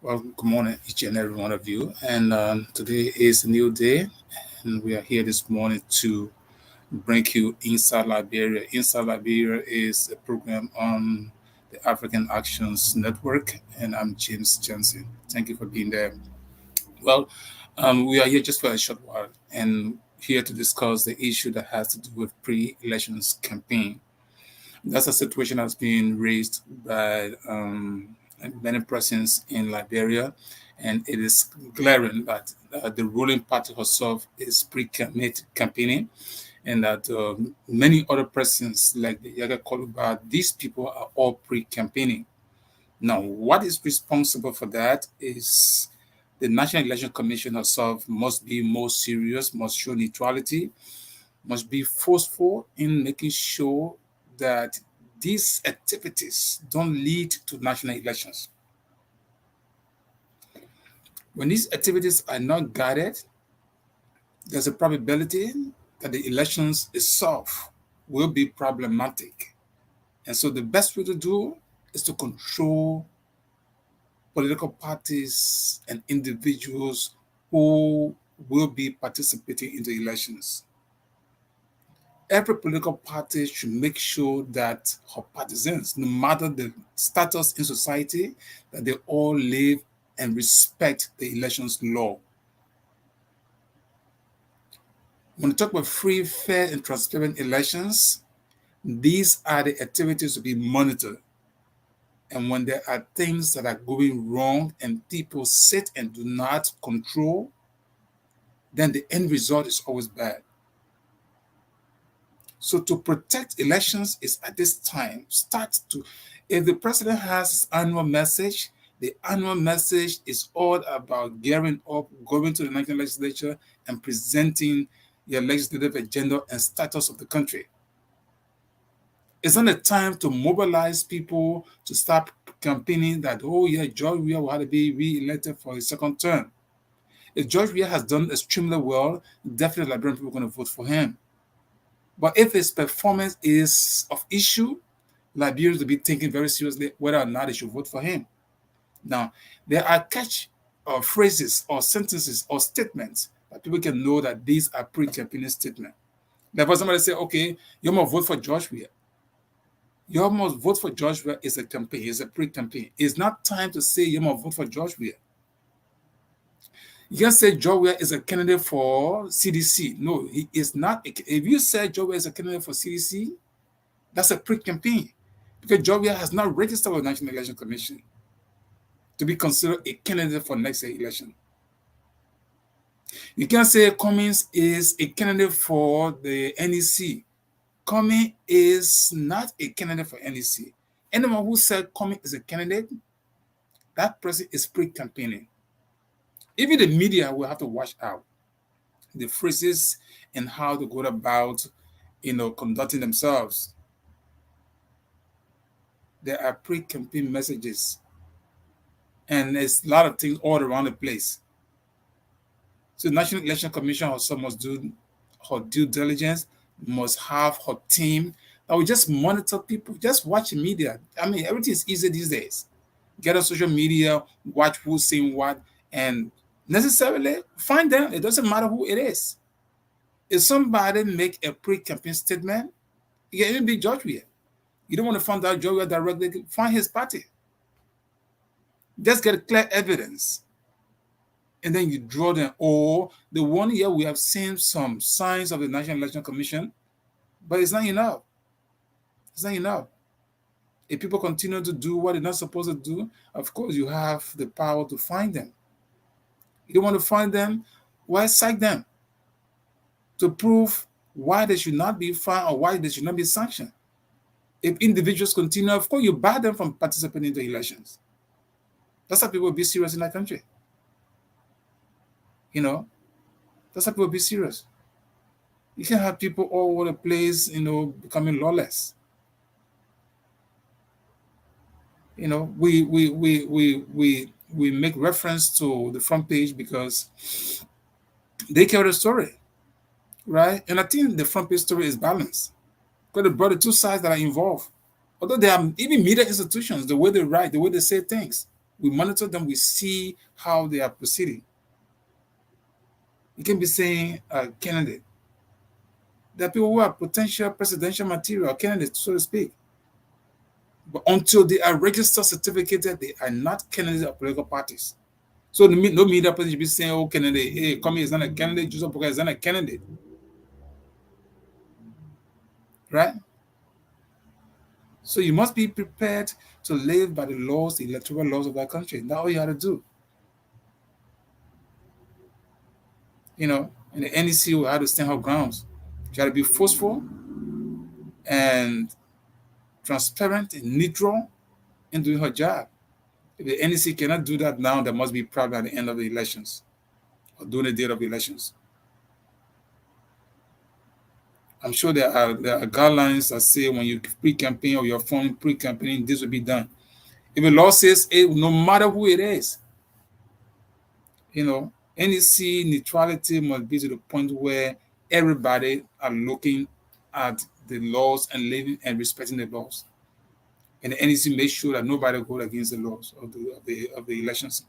Well, good morning, each and every one of you. And today is a new day, and we are here this morning to bring you Inside Liberia. Inside Liberia is a program on the African Actions Network, and I'm James Johnson. Thank you for being there. Well, we are here just for a short while and here to discuss the issue that has to do with pre-elections campaign. That's a situation that's being raised by many persons in Liberia, and it is glaring that the ruling party herself is pre-campaigning, and that many other persons like the Yaga Koluba, these people are all pre-campaigning. Now, what is responsible for that is the National Election Commission herself must be more serious, must show neutrality, must be forceful in making sure that these activities don't lead to national elections. When these activities are not guided, there's a probability that the elections itself will be problematic. And so the best way to do is to control political parties and individuals who will be participating in the elections. Every political party should make sure that her partisans, no matter the status in society, that they all live and respect the elections law. When we talk about free, fair, and transparent elections, these are the activities to be monitored. And when there are things that are going wrong and people sit and do not control, then the end result is always bad. So to protect elections is at this time, if the president has his annual message, the annual message is all about gearing up, going to the national legislature and presenting your legislative agenda and status of the country. It's not a time to mobilize people to start campaigning that, oh yeah, George Weah will have to be re-elected for a second term. If George Weah has done extremely well, definitely Liberian people are going to vote for him. But if his performance is of issue, Liberians will be thinking very seriously whether or not they should vote for him. Now, there are catch phrases or sentences or statements that people can know that these are pre-campaigning statements. Like for somebody say, okay, you must vote for George Weah. You must vote for George Weah is a campaign, it's a pre-campaign. It's not time to say you must vote for George Weah. You can say George Weah is a candidate for CDC. No, he is not. If you say George Weah is a candidate for CDC, that's a pre-campaign because George Weah has not registered with the National Election Commission to be considered a candidate for next year election. You can say Cummings is a candidate for the NEC. Cummings is not a candidate for NEC. Anyone who said Cummings is a candidate, that person is pre-campaigning. Even the media will have to watch out the phrases and how to go about, conducting themselves. There are pre-campaign messages, and there's a lot of things all around the place. So the National Election Commission also must do her due diligence, must have her team that will just monitor people, just watch media. I mean, everything is easy these days. Get on social media, watch who's saying what, and necessarily find them. It doesn't matter who it is. If somebody make a pre-campaign statement, it can even be George Weah. You don't want to find out George Weah directly, find his party. Just get clear evidence. And then you draw them. Or the 1 year we have seen some signs of the National Election Commission, but it's not enough. It's not enough. If people continue to do what they're not supposed to do, of course you have the power to find them. You don't want to find them, why cite them? To prove why they should not be fined or why they should not be sanctioned. If individuals continue, of course, you bar them from participating in the elections. That's how people will be serious in that country. That's how people will be serious. You can have people all over the place, becoming lawless. We make reference to the front page because they carry the story, right? And I think the front page story is balanced because they brought the two sides that are involved. Although they are even media institutions, the way they write, the way they say things, we monitor them, we see how they are proceeding. You can be saying candidate. There are people who are potential presidential material candidates, so to speak. But until they are registered, certificated, they are not candidates of political parties. So no media person should be saying, "Oh, candidate, hey, Comey is not a candidate, Joseph Boga is not a candidate," right? So you must be prepared to live by the laws, the electoral laws of that country. That's all you have to do. And the NEC will have to stand her grounds. You got to be forceful and transparent and neutral in doing her job. If the NEC cannot do that now, there must be problem at the end of the elections or during the date of the elections. I'm sure there are guidelines that say when you pre-campaign or you're forming pre-campaigning, this will be done. If the law says it, no matter who it is, NEC neutrality must be to the point where everybody are looking at the laws and living and respecting the laws. And the NEC makes sure that nobody goes against the laws of the elections.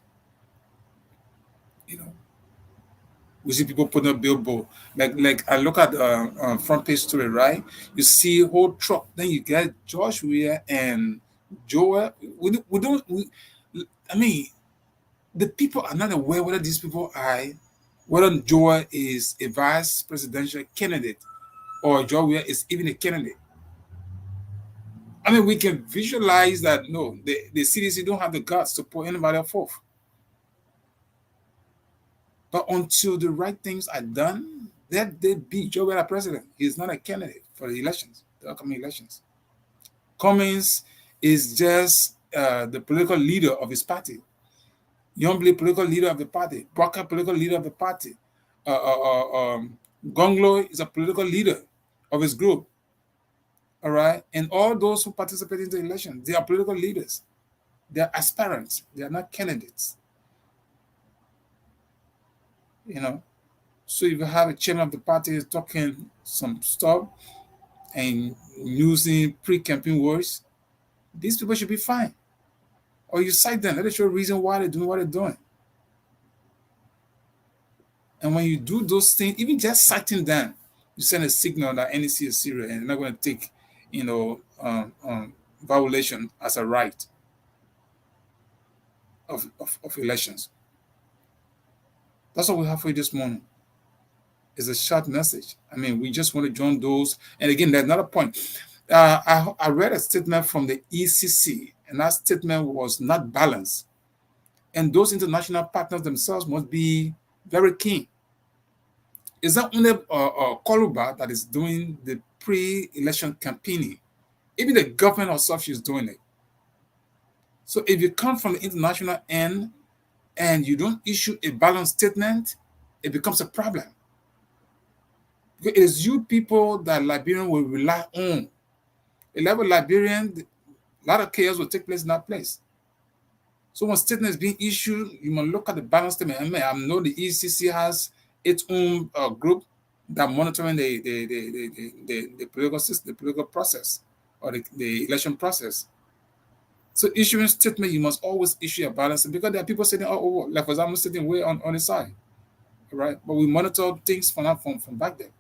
You know, we see people putting up billboard. Like I look at front page story, right? You see whole truck. Then you get Josh Weir and Joel. We don't. I mean, the people are not aware whether these people are, whether Joel is a vice presidential candidate or Joel Weir is even a candidate. I mean, we can visualize that no, the CDC don't have the guts to put anybody forth. But until the right things are done, let they be Joe Biden president. He's not a candidate for the elections, the upcoming elections. Cummings is just the political leader of his party. Youngblade, political leader of the party. Barker, political leader of the party. Gonglo is a political leader of his group. All right. And all those who participate in the election, they are political leaders. They are aspirants. They are not candidates. So if you have a chairman of the party talking some stuff and using pre-campaign words, these people should be fine. Or you cite them, let us show a reason why they're doing what they're doing. And when you do those things, even just citing them, you send a signal that NEC is serious and they're not going to take, violation as a right of elections. That's what we have for you this morning. It's a short message. I mean, we just want to join those. And again, there's another point. I read a statement from the ECC, and that statement was not balanced. And those international partners themselves must be very keen. It's not only Koluba that is doing the pre-election campaigning. Even the government herself is doing it. So if you come from the international end and you don't issue a balanced statement, it becomes a problem. Because it is you people that Liberian will rely on. A level Liberian, a lot of chaos will take place in that place. So when statement is being issued, you must look at the balance statement. I know the ECC has its own group that monitoring the political system, the political process, or the election process. So issuing statement, you must always issue a balance because there are people sitting all over, like for example, sitting way on the side, right? But we monitor things from back there.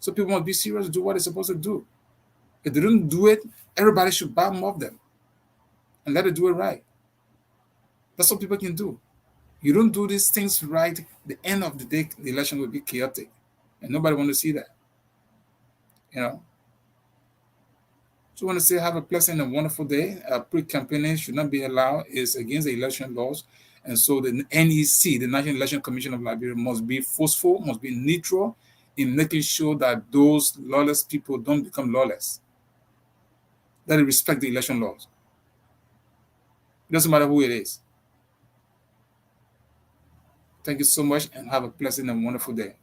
So people must be serious to do what they're supposed to do. If they don't do it, everybody should bow off them and let it do it right. That's what people can do. You don't do these things right, the end of the day, the election will be chaotic. And nobody wants to see that. So I want to say have a pleasant and wonderful day. Pre-campaigning should not be allowed. It's against the election laws. And so the NEC, the National Election Commission of Liberia, must be forceful, must be neutral in making sure that those lawless people don't become lawless. That they respect the election laws. It doesn't matter who it is. Thank you so much and have a pleasant and wonderful day.